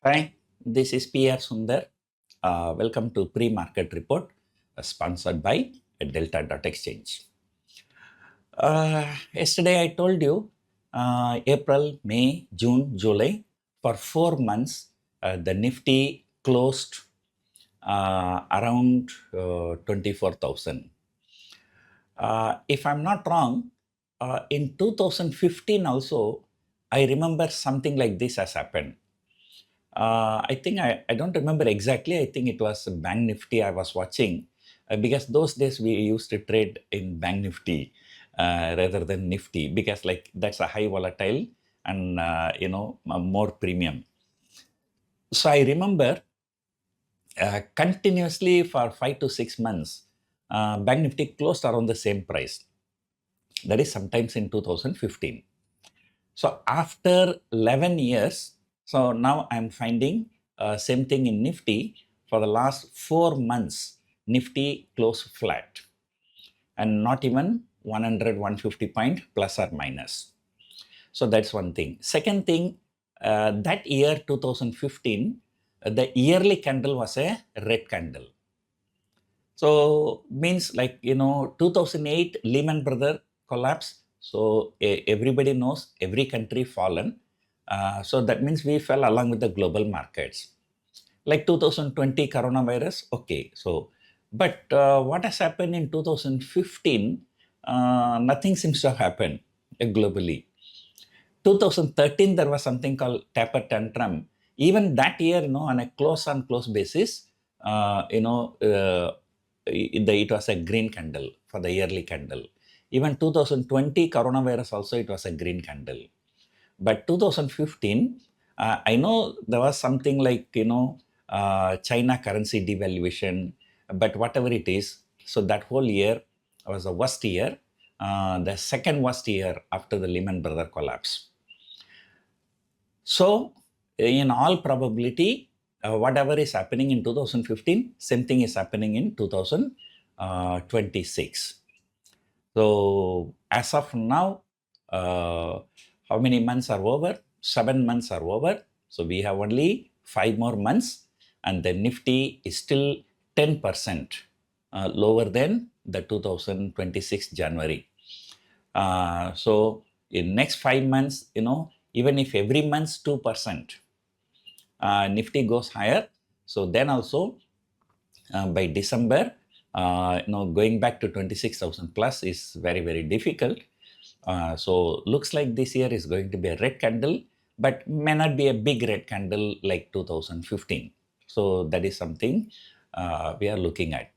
Hi, this is PR Sundar. Welcome to Pre-Market Report, sponsored by Delta.exchange. Yesterday I told you April, May, June, July, for 4 months, the Nifty closed around 24,000. If I'm not wrong, in 2015 also, I remember something like this has happened. I think I don't remember exactly. I think it was Bank Nifty I was watching because those days we used to trade in Bank Nifty rather than Nifty because like that's a high volatile and more premium. So I remember continuously for 5 to 6 months, Bank Nifty closed around the same price. That is sometimes in 2015. So after 11 years, so now I'm finding same thing in Nifty. For the last 4 months, Nifty closed flat and not even 100, 150 point plus or minus. So that's one thing. Second thing, that year 2015, the yearly candle was a red candle. So means like 2008 Lehman Brothers collapse. So everybody knows every country fallen. So that means we fell along with the global markets. Like 2020 coronavirus, okay. So, but what has happened in 2015? Nothing seems to have happened globally. 2013 there was something called taper tantrum. Even that year, on a close basis, it was a green candle for the yearly candle. Even 2020 coronavirus also it was a green candle. But 2015, I know there was something like China currency devaluation, but whatever it is, so that whole year was the worst year, the second worst year after the Lehman Brothers collapse. So, in all probability, whatever is happening in 2015, same thing is happening in 2026. So, as of now, how many months are over? 7 months are over. So, we have only 5 more months, and the Nifty is still 10% lower than the 2026 January. So, in next 5 months, even if every month 2%, Nifty goes higher. So then also by December, going back to 26,000 plus is very, very difficult. So looks like this year is going to be a red candle, but may not be a big red candle like 2015. So that is something we are looking at.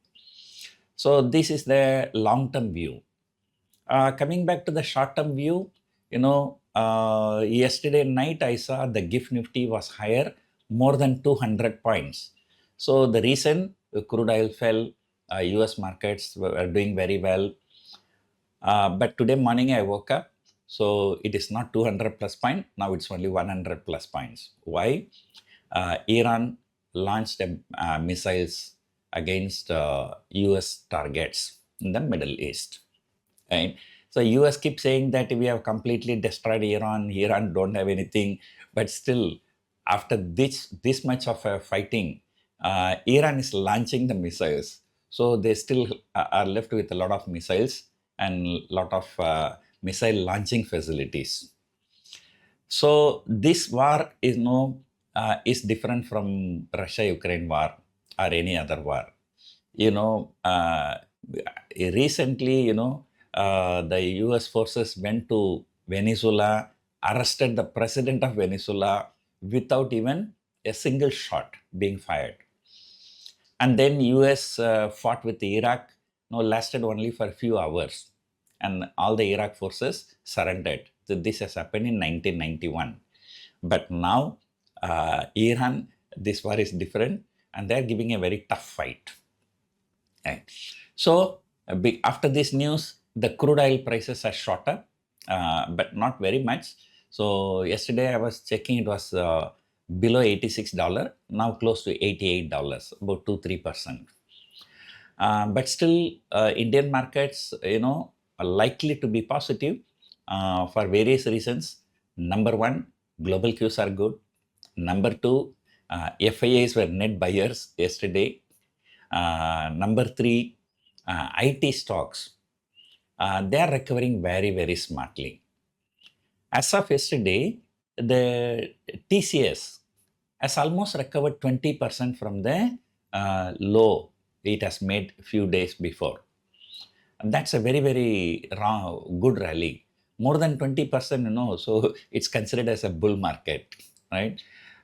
So this is the long-term view. Coming back to the short-term view, yesterday night I saw the GIFT Nifty was higher, more than 200 points. So the reason crude oil fell, US markets were doing very well. But today morning I woke up, so it is not 200 plus point, now it's only 100 plus points. Why? Iran launched missiles against US targets in the Middle East. Right? So US keeps saying that we have completely destroyed Iran. Iran don't have anything, but still, after this much of a fighting, Iran is launching the missiles. So they still are left with a lot of missiles and a lot of missile launching facilities. So this war is different from Russia-Ukraine war or any other war. Recently, the US forces went to Venezuela, arrested the president of Venezuela without even a single shot being fired. And then US fought with Iraq, lasted only for a few hours. And all the Iraq forces surrendered. So this has happened in 1991. But now, Iran, this war is different, and they're giving a very tough fight. Right. So, after this news, the crude oil prices are shot up, but not very much. So, yesterday I was checking, it was below $86, now close to $88, about 2-3%. But still, Indian markets, are likely to be positive for various reasons. Number one, global cues are good. Number two, FIAs were net buyers yesterday. Number three, IT stocks. They are recovering very, very smartly. As of yesterday, the TCS has almost recovered 20% from the low it has made few days before. And that's a very, very good rally. More than 20%, so it's considered as a bull market, right?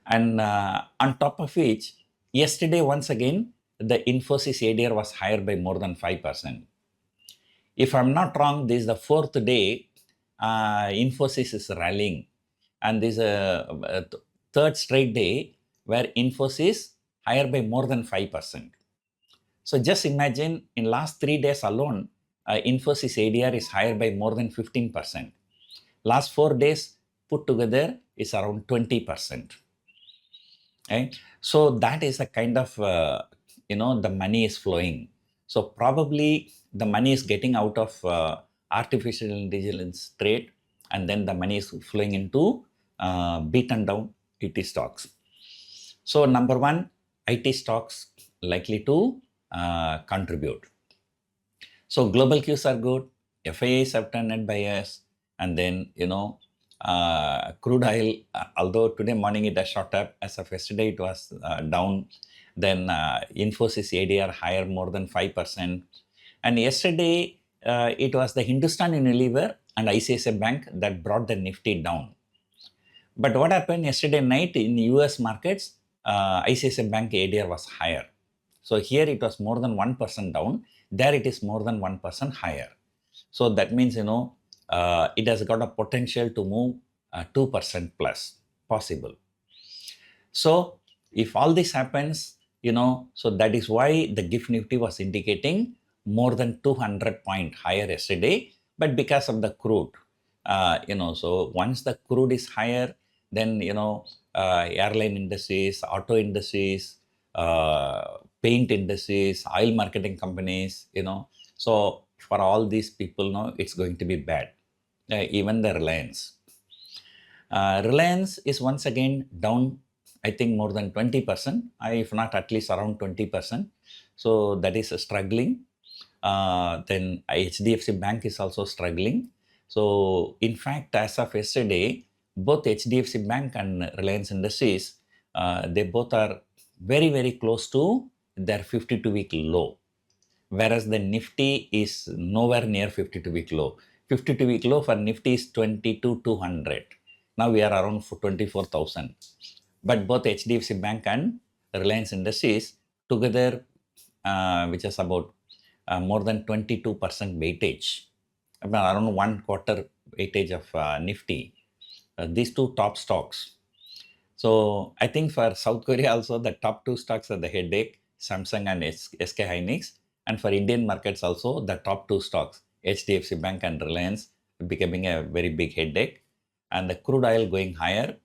And on top of which, yesterday, once again, the Infosys ADR was higher by more than 5%. If I'm not wrong, this is the fourth day Infosys is rallying. And this is a third straight day where Infosys higher by more than 5%. So just imagine in last 3 days alone, Infosys ADR is higher by more than 15%. Last 4 days put together is around 20%. Right? So that is a kind of, the money is flowing. So probably the money is getting out of artificial intelligence trade, and then the money is flowing into beaten down IT stocks. So number one, IT stocks likely to contribute. So global cues are good. FIAs have turned net buyers, and then crude oil. Although today morning it has shot up, as of yesterday it was down. Then Infosys ADR higher more than 5%, and yesterday it was the Hindustan Unilever and ICICI Bank that brought the Nifty down. But what happened yesterday night in US markets? ICICI Bank ADR was higher. So here it was more than 1% down. There it is more than 1% higher. So that means, it has got a potential to move 2% plus possible. So if all this happens, so that is why the GIFT Nifty was indicating more than 200 point higher yesterday. But because of the crude, so once the crude is higher, then, airline industries, auto industries, paint industries, oil marketing companies, so for all these people, it's going to be bad. Even the Reliance. Reliance is once again down, I think more than 20%, if not at least around 20%. So that is struggling. Then HDFC Bank is also struggling. So in fact, as of yesterday, both HDFC Bank and Reliance Industries, they both are very, very close to their 52-week low. Whereas the Nifty is nowhere near 52-week low. 52-week low for Nifty is 22,200. Now we are around 24,000. But both HDFC Bank and Reliance Industries together, which is about more than 22% weightage, around 1/4 weightage of Nifty. These two top stocks. So I think for South Korea also, the top two stocks are the headache, Samsung and SK Hynix. And for Indian markets also, the top two stocks, HDFC Bank and Reliance, becoming a very big headache. And the crude oil going higher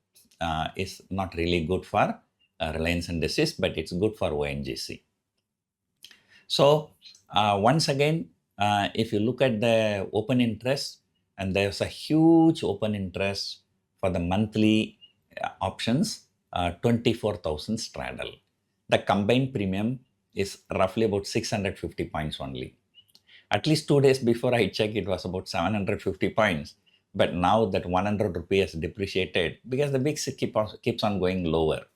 is not really good for Reliance Industries, but it's good for ONGC. So once again, if you look at the open interest, and there's a huge open interest for the monthly options, 24,000 straddle. The combined premium is roughly about 650 points only. At least 2 days before I checked, it was about 750 points. But now that 100 rupee has depreciated, because the VIX keeps on going lower.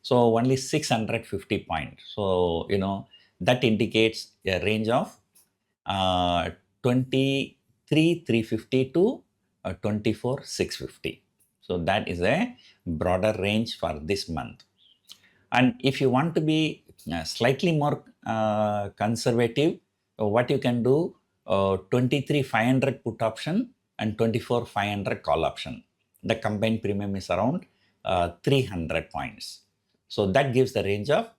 So only 650 points. So, that indicates a range of 23,350 to 24,650. So that is a broader range for this month. And if you want to be slightly more conservative, what you can do, 23,500 put option and 24,500 call option. The combined premium is around 300 points. So that gives the range of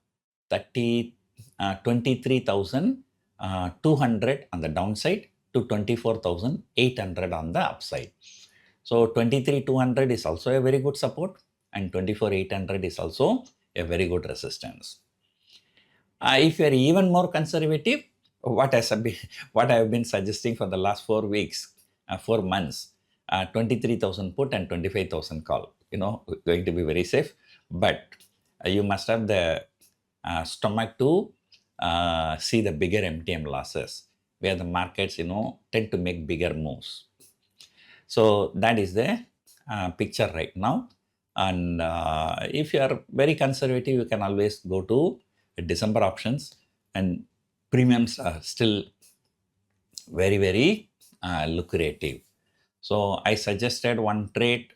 23,200 on the downside to 24,800 on the upside. So 23,200 is also a very good support, and 24,800 is also a very good resistance. If you are even more conservative, what I have been suggesting for the last 4 weeks, 4 months, 23,000 put and 25,000 call, going to be very safe. But you must have the stomach to see the bigger MTM losses, where the markets, tend to make bigger moves. So that is the picture right now. And if you are very conservative, you can always go to December options, and premiums are still very, very lucrative. So I suggested one trade,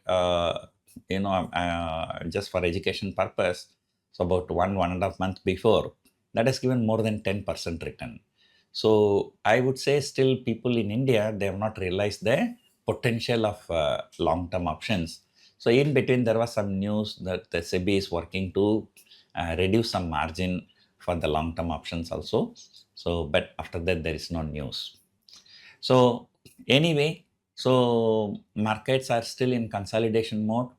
just for education purpose. So about 1.5 months before, that has given more than 10% return. So I would say still people in India, they have not realized the potential of long-term options. So in between, there was some news that the SEBI is working to reduce some margin for the long-term options also. So, but after that, there is no news. So anyway, so markets are still in consolidation mode.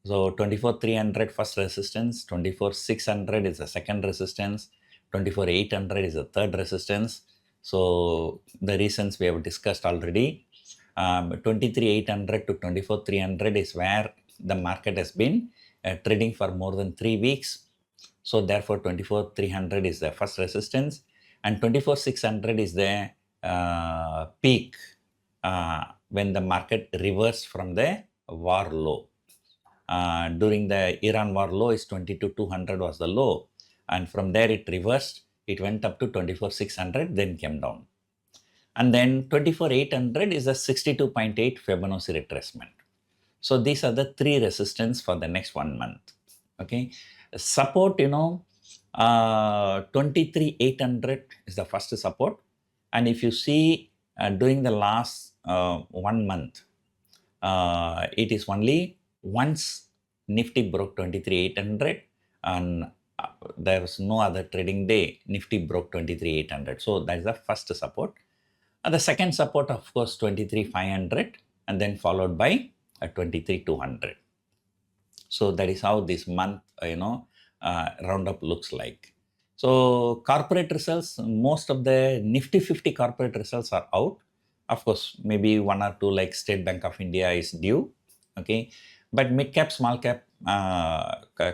So 24,300 first resistance, 24,600 is the second resistance, 24,800 is the third resistance. So the reasons we have discussed already. 23,800 to 24,300 is where the market has been trading for more than 3 weeks. So therefore 24,300 is the first resistance, and 24,600 is the peak when the market reversed from the war low. During the Iran war low is 22,200 was the low, and from there it reversed. It went up to 24,600, then came down. And then 24,800 is a 62.8 Fibonacci retracement. So these are the three resistance for the next 1 month. Okay, support, 23,800 is the first support. And if you see during the last 1 month, it is only once Nifty broke 23,800, and there was no other trading day Nifty broke 23,800. So that is the first support. The second support, of course, 23,500, and then followed by 23,200. So that is how this month, roundup looks like. So corporate results, most of the Nifty 50 corporate results are out. Of course, maybe one or two like State Bank of India is due. Okay, but mid cap, small cap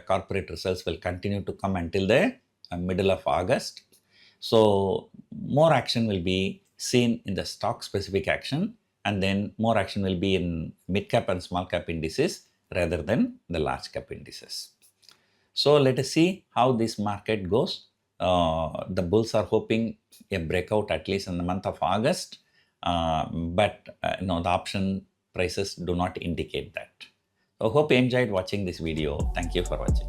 corporate results will continue to come until the middle of August. So more action will be seen in the stock specific action, and then more action will be in mid cap and small cap indices rather than the large cap indices. So let us see how this market goes. The bulls are hoping a breakout at least in the month of August, but the option prices do not indicate that. So hope you enjoyed watching this video. Thank you for watching.